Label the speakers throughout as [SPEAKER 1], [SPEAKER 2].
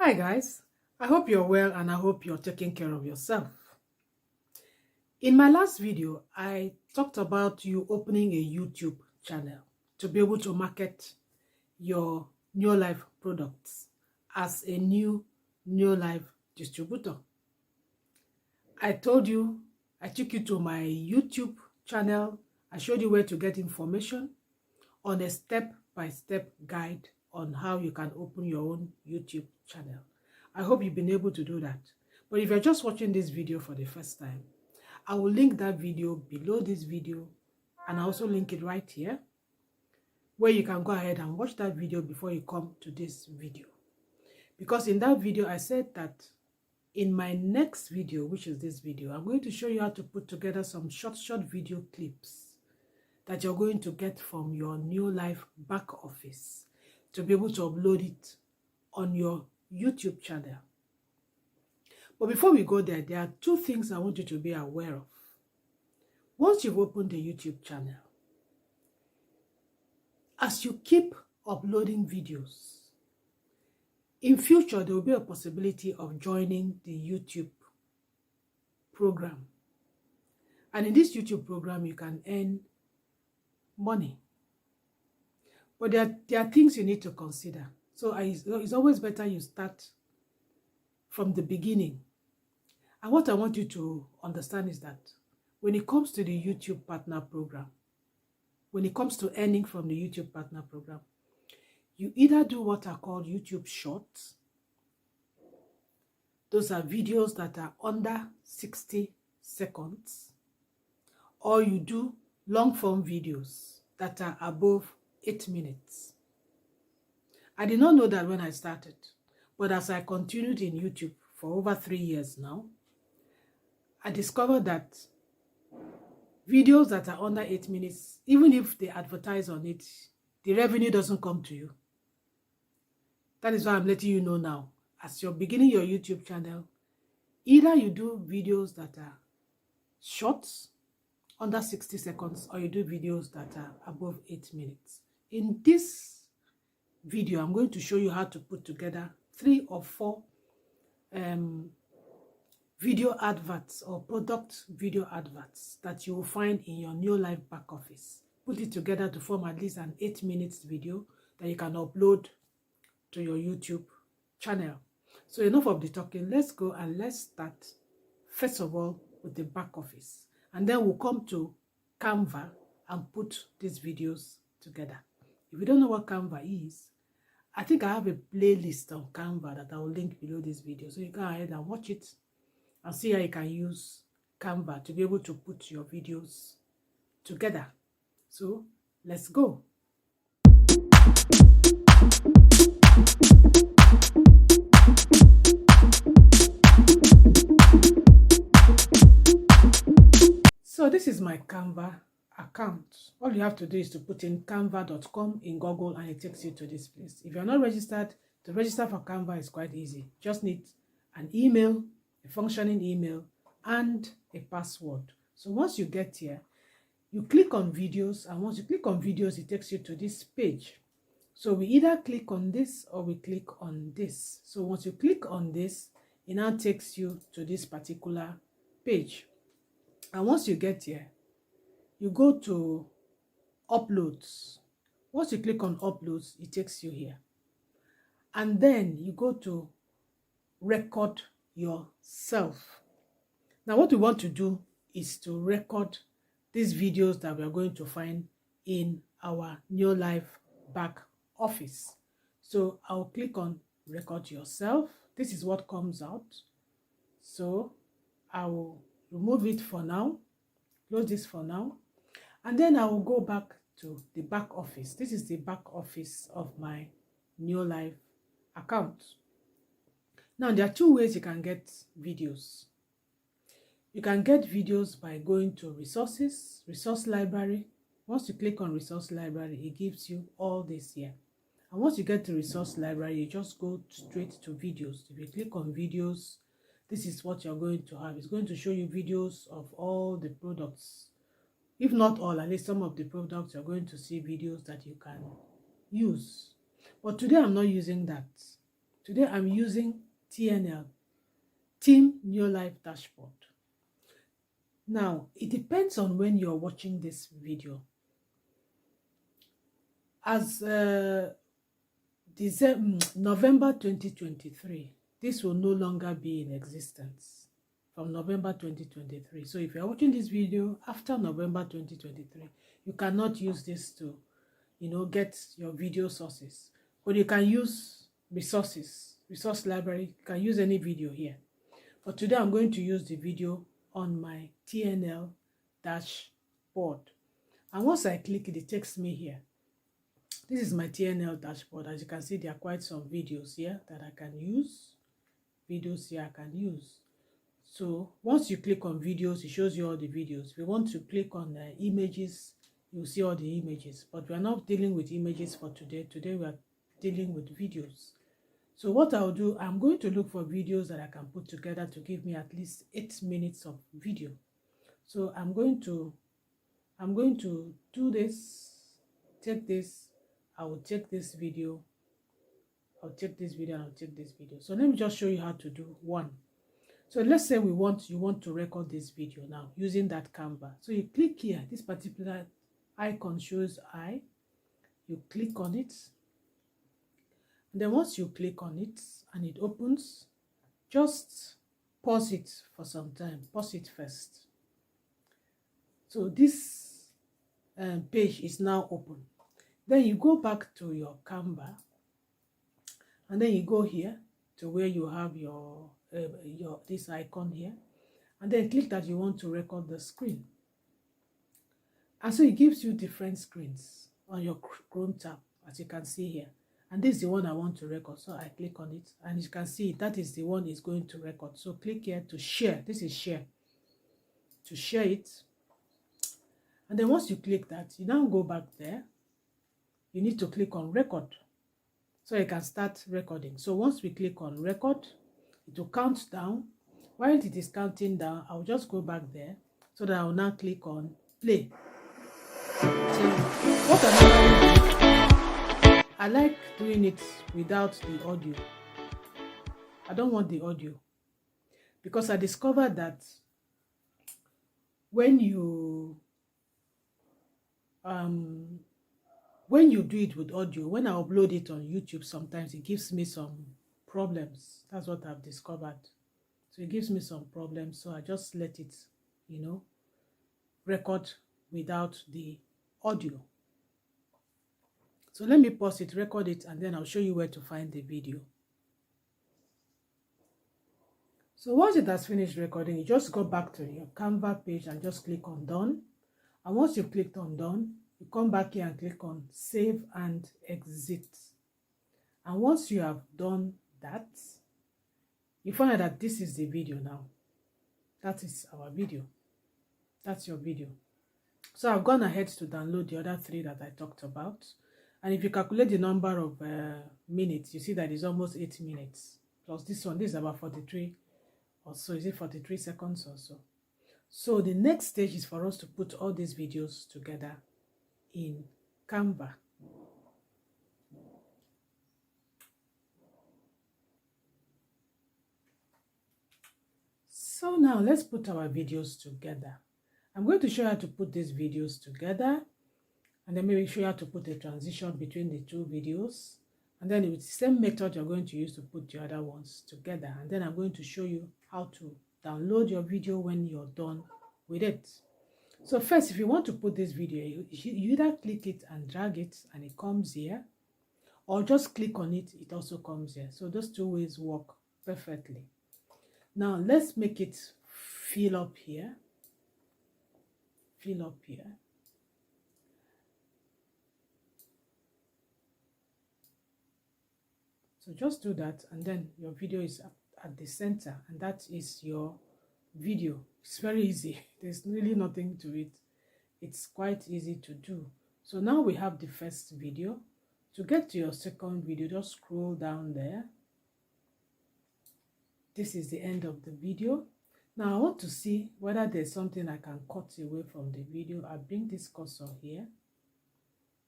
[SPEAKER 1] Hi guys, I hope you're well and I hope you're taking care of yourself. In my last video, I talked about you opening a YouTube channel to be able to market your Neolife products as a new Neolife distributor. I told you, I took you to my YouTube channel. I showed you where to get information on a step-by-step guide on how you can open your own YouTube channel. I hope you've been able to do that. But if you're just watching this video for the first time, I will link that video below this video, and I also link it right here, where you can go ahead and watch that video before you come to this video. Because in that video, I said that in my next video, which is this video, I'm going to show you how to put together some short video clips that you're going to get from your Neolife Backoffice to be able to upload it on your YouTube channel. But before we go there, there are two things I want you to be aware of. Once you've opened the YouTube channel, as you keep uploading videos, in future there will be a possibility of joining the YouTube program. And in this YouTube program, you can earn money. But there are things you need to consider. So it's always better you start from the beginning. And what I want you to understand is that when it comes to the YouTube partner program, when it comes to earning from the YouTube partner program, you either do what are called YouTube shorts. Those are videos that are under 60 seconds. Or you do long form videos that are above 8 minutes. I did not know that when I started, but as I continued in YouTube for over 3 years now, I discovered that videos that are under 8 minutes, even if they advertise on it, the revenue doesn't come to you. That is why I'm letting you know now. As you're beginning your YouTube channel, either you do videos that are short, under 60 seconds, or you do videos that are above 8 minutes. In this video, I'm going to show you how to put together 3 or 4 video adverts or product video adverts that you will find in your Neolife Backoffice. Put it together to form at least an 8 minutes video that you can upload to your YouTube channel. So enough of the talking. Let's go and let's start first of all with the Backoffice, and then we'll come to Canva and put these videos together. If you don't know what Canva is, I think I have a playlist on Canva that I will link below this video, so you go ahead and watch it and see how you can use Canva to be able to put your videos together. So let's go. So this is my Canva account. All you have to do is to put in canva.com in Google and it takes you to this place. If you're not registered, to register for Canva is quite easy. Just need an email, a functioning email, and a password. So once you get here, you click on videos, and once you click on videos, it takes you to this page. So we either click on this or we click on this. So once you click on this, it now takes you to this particular page. And once you get here, you go to uploads. Once you click on uploads, it takes you here. And then you go to record yourself. Now what we want to do is to record these videos that we are going to find in our Neolife Backoffice. So I'll click on record yourself. This is what comes out. So I will remove it for now, close this for now, and then I will go back to the Backoffice. This is the Backoffice of my Neolife account. Now there are 2 ways you can get videos. You can get videos by going to resources, resource library. Once you click on resource library, it gives you all this here. And once you get to resource library, you just go straight to videos. If you click on videos, this is what you're going to have. It's going to show you videos of all the products. If not all, at least some of the products, you're going to see videos that you can use. But today I'm not using that. Today I'm using TNL, Team Neolife Dashboard. Now, it depends on when you're watching this video. As November 2023, this will no longer be in existence from November 2023. So if you're watching this video after November 2023, you cannot use this to, get your video sources. But you can use resource library. You can use any video here. But today I'm going to use the video on my TNL dashboard. And once I click it, it takes me here. This is my TNL dashboard. As you can see, there are quite some videos here that I can use. So once you click on videos, it shows you all the videos. If you want to click on images, you'll see all the images. But we are not dealing with images for today. Today we are dealing with videos. So what I'll do, I'm going to look for videos that I can put together to give me at least 8 minutes of video. So I'm going to do this, take this, I will take this video, I'll take this video, and I'll take this video. So let me just show you how to do one. So let's say you want to record this video now using that Canva. So you click here, this particular icon shows I, you click on it. And then once you click on it and it opens, just pause it for some time. Pause it first. So this page is now open. Then you go back to your Canva, and then you go here to where you have your this icon here, and then click that you want to record the screen. And so it gives you different screens on your Chrome tab, as you can see here. And this is the one I want to record. So I click on it, and you can see that is the one it's going to record. So click here to share. This is share. To share it. And then once you click that, you now go back there. You need to click on record, so you can start recording. So once we click on record, it will count down. While it is counting down, I'll just go back there so that I will now click on play. So what I like doing it without the audio. I don't want the audio because I discovered that when you do it with audio, when I upload it on YouTube, sometimes it gives me some problems. That's what I've discovered. So it gives me some problems. So I just let it, record without the audio. So let me pause it, record it, and then I'll show you where to find the video. So once it has finished recording, you just go back to your Canva page and just click on done. And once you've clicked on done, you come back here and click on save and exit. And once you have done that, you find out that this is the video now. That is our video. That's your video. So I've gone ahead to download the other 3 that I talked about. And if you calculate the number of minutes, you see that it's almost 8 minutes. Plus this one, this is about 43 or so. Is it 43 seconds or so? So the next stage is for us to put all these videos together in Canva. So now let's put our videos together. I'm going to show you how to put these videos together, and then maybe show you how to put a transition between the 2 videos, and then with the same method you're going to use to put the other ones together. And then I'm going to show you how to download your video when you're done with it. So first, if you want to put this video, you either click it and drag it and it comes here, or just click on it, it also comes here. So those 2 ways work perfectly. Now let's make it fill up here. Fill up here. So just do that, and then your video is up at the center, and that is your video. It's very easy. There's really nothing to it. It's quite easy to do. So now we have the first video. To get to your second video, just scroll down there. This is the end of the video. Now I want to see whether there's something I can cut away from the video. I bring this cursor here.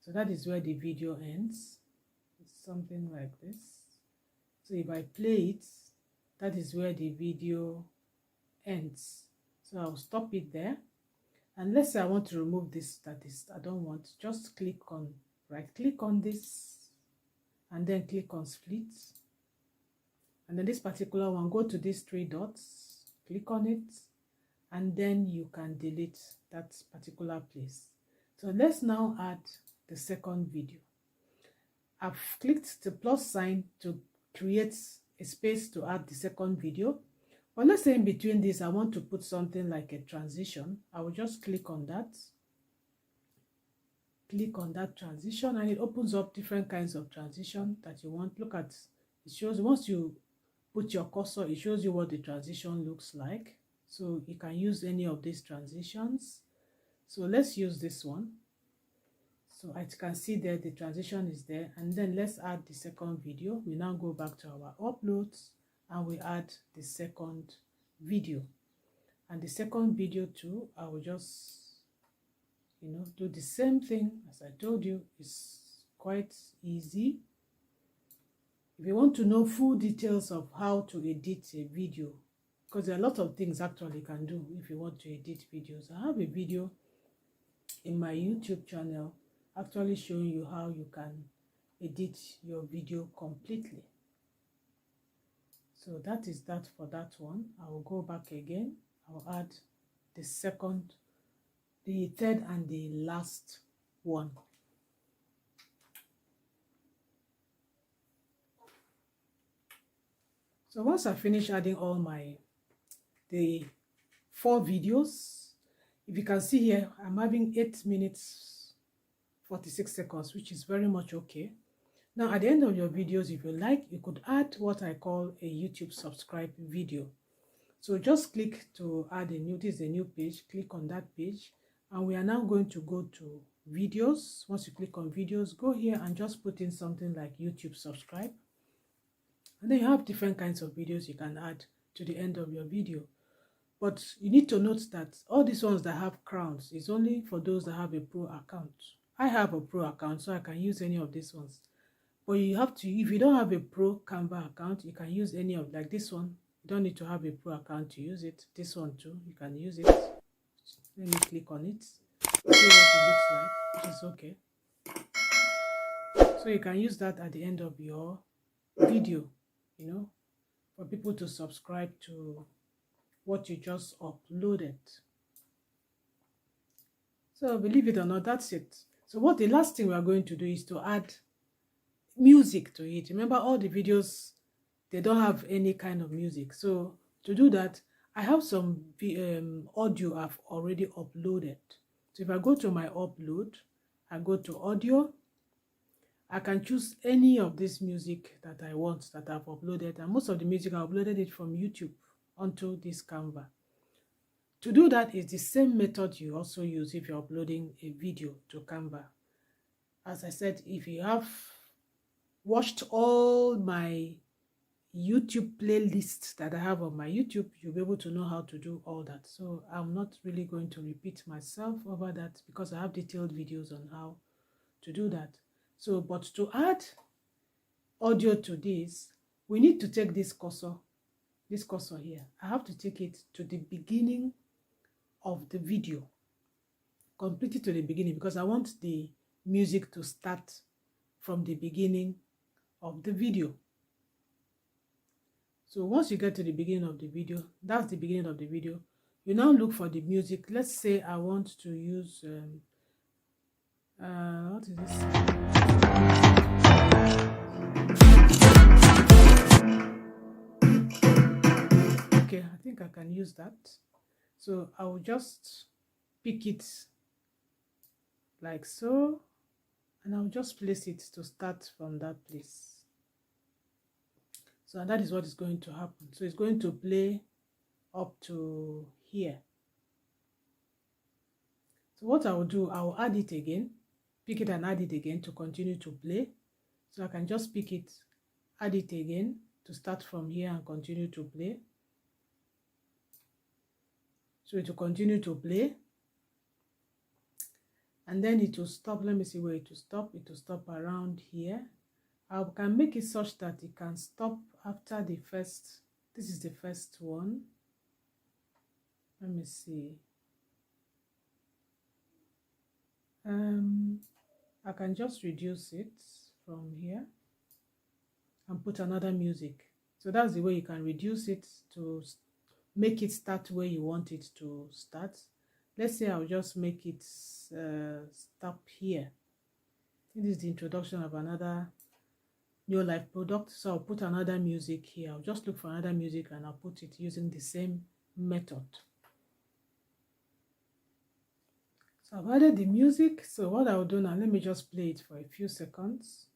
[SPEAKER 1] So that is where the video ends. It's something like this. So if I play it, that is where the video ends. So I'll stop it there. And let's say I want to remove this I don't want. Just right click on this and then click on split. And then this particular one, go to these 3 dots, click on it, and then you can delete that particular place. So let's now add the second video. I've clicked the plus sign to create a space to add the second video. But let's say in between this, I want to put something like a transition. I will just click on that. Click on that transition and it opens up different kinds of transition that you want. Look at, it shows, once you put your cursor, it shows you what the transition looks like. So you can use any of these transitions. So let's use this one. So I can see there the transition is there, and then let's add the second video. We now go back to our uploads and we add the second video. And the second video too, I will just, do the same thing as I told you. It's quite easy. If you want to know full details of how to edit a video, because there are a lot of things actually you can do if you want to edit videos. I have a video in my YouTube channel actually showing you how you can edit your video completely. So that is that for that one. I will go back again. I will add the third and the last one. So once I finish adding all the 4 videos, if you can see here, I'm having 8 minutes 46 seconds, which is very much okay. Now at the end of your videos, if you like, you could add what I call a YouTube subscribe video. So just click to add this is a new page, click on that page, and we are now going to go to videos. Once you click on videos, go here and just put in something like YouTube subscribe. And then you have different kinds of videos you can add to the end of your video. But you need to note that all these ones that have crowns is only for those that have a pro account. I have a pro account, so I can use any of these ones. But you have to, if you don't have a pro Canva account, you can use any of, like this one. You don't need to have a pro account to use it. This one too, you can use it. Let me click on it. See what it looks like, which is okay. So you can use that at the end of your video, for people to subscribe to what you just uploaded. So believe it or not, that's it. So the last thing we are going to do is to add music to it. Remember, all the videos, they don't have any kind of music. So to do that, I have some audio I've already uploaded. So if I go to my upload, I go to audio, I can choose any of this music that I want that I've uploaded. And most of the music I uploaded it from YouTube onto this Canva. To do that is the same method you also use if you're uploading a video to Canva. As I said, if you have watched all my YouTube playlists that I have on my YouTube, you'll be able to know how to do all that. So I'm not really going to repeat myself over that because I have detailed videos on how to do that. So, but to add audio to this, we need to take this cursor here. I have to take it to the beginning of the video, completely to the beginning, because I want the music to start from the beginning of the video. So once you get to the beginning of the video, that's the beginning of the video, you now look for the music. Let's say I want to use what is this? Okay, I think I can use that. So I will just pick it like so, and I'll just place it to start from that place. So that is what is going to happen. So it's going to play up to here. So what I will do, I will add it again, pick it and add it again to continue to play. So I can just pick it, add it again to start from here and continue to play. So it will continue to play. And then it will stop. Let me see where it will stop. It will stop around here. I can make it such that it can stop after the first. This is the first one. Let me see. I can just reduce it from here and put another music. So that's the way you can reduce it to make it start where you want it to start. Let's say I'll just make it stop here. This is the introduction of another Neolife product. So I'll put another music here. I'll just look for another music and I'll put it using the same method. So I've added the music. So what I'll do now, let me just play it for a few seconds.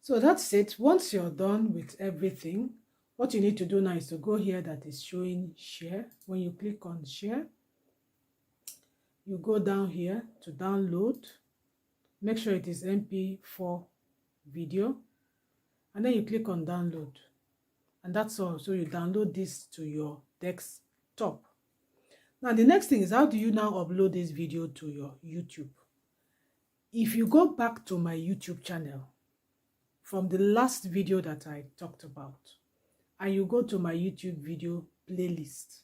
[SPEAKER 1] So that's it. Once you're done with everything, what you need to do now is to go here that is showing share. When you click on share, you go down here to download. Make sure it is MP4 video. And then you click on download. And that's all. So you download this to your desktop. Now the next thing is, how do you now upload this video to your YouTube? If you go back to my YouTube channel, from the last video that I talked about, and you go to my YouTube video playlist,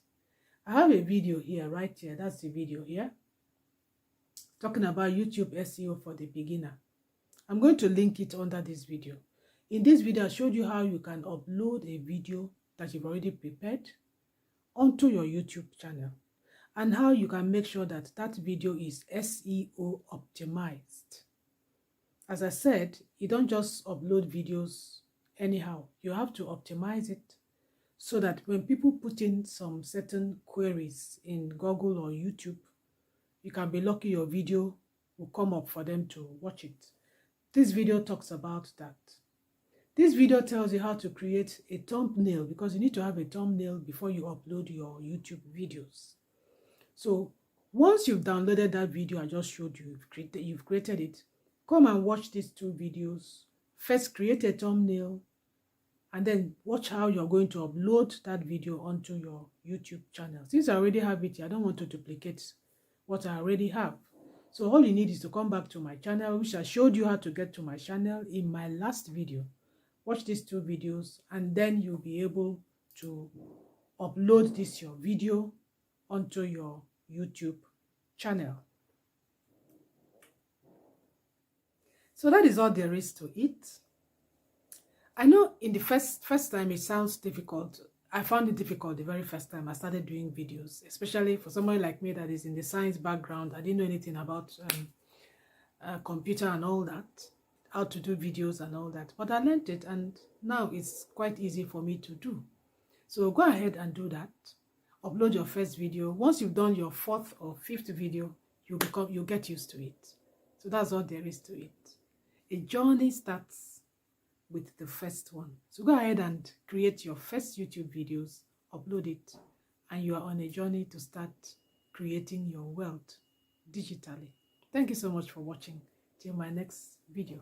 [SPEAKER 1] I have a video here, right here. That's the video here, talking about YouTube SEO for the beginner. I'm going to link it under this video. In this video, I showed you how you can upload a video that you've already prepared onto your YouTube channel, and how you can make sure that that video is SEO optimized. As I said, you don't just upload videos anyhow. You have to optimize it so that when people put in some certain queries in Google or YouTube, you can be lucky your video will come up for them to watch it. This video talks about that. This video tells you how to create a thumbnail, because you need to have a thumbnail before you upload your YouTube videos. So once you've downloaded that video I just showed you, you've created it, come and watch these two videos. First, create a thumbnail, and then watch how you're going to upload that video onto your YouTube channel. Since I already have it here, I don't want to duplicate what I already have. So all you need is to come back to my channel, which I showed you how to get to my channel in my last video. Watch these two videos, and then you'll be able to upload your video onto your YouTube channel. So that is all there is to it. I know in the first time it sounds difficult. I found it difficult the very first time I started doing videos, especially for someone like me that is in the science background. I didn't know anything about computer and all that, how to do videos and all that. But I learned it, and now it's quite easy for me to do. So go ahead and do that. Upload your first video. Once you've done your fourth or fifth video, you'll get used to it. So that's all there is to it. A journey starts with the first one. So go ahead and create your first YouTube videos, upload it, and you are on a journey to start creating your wealth digitally. Thank you so much for watching. Till my next video.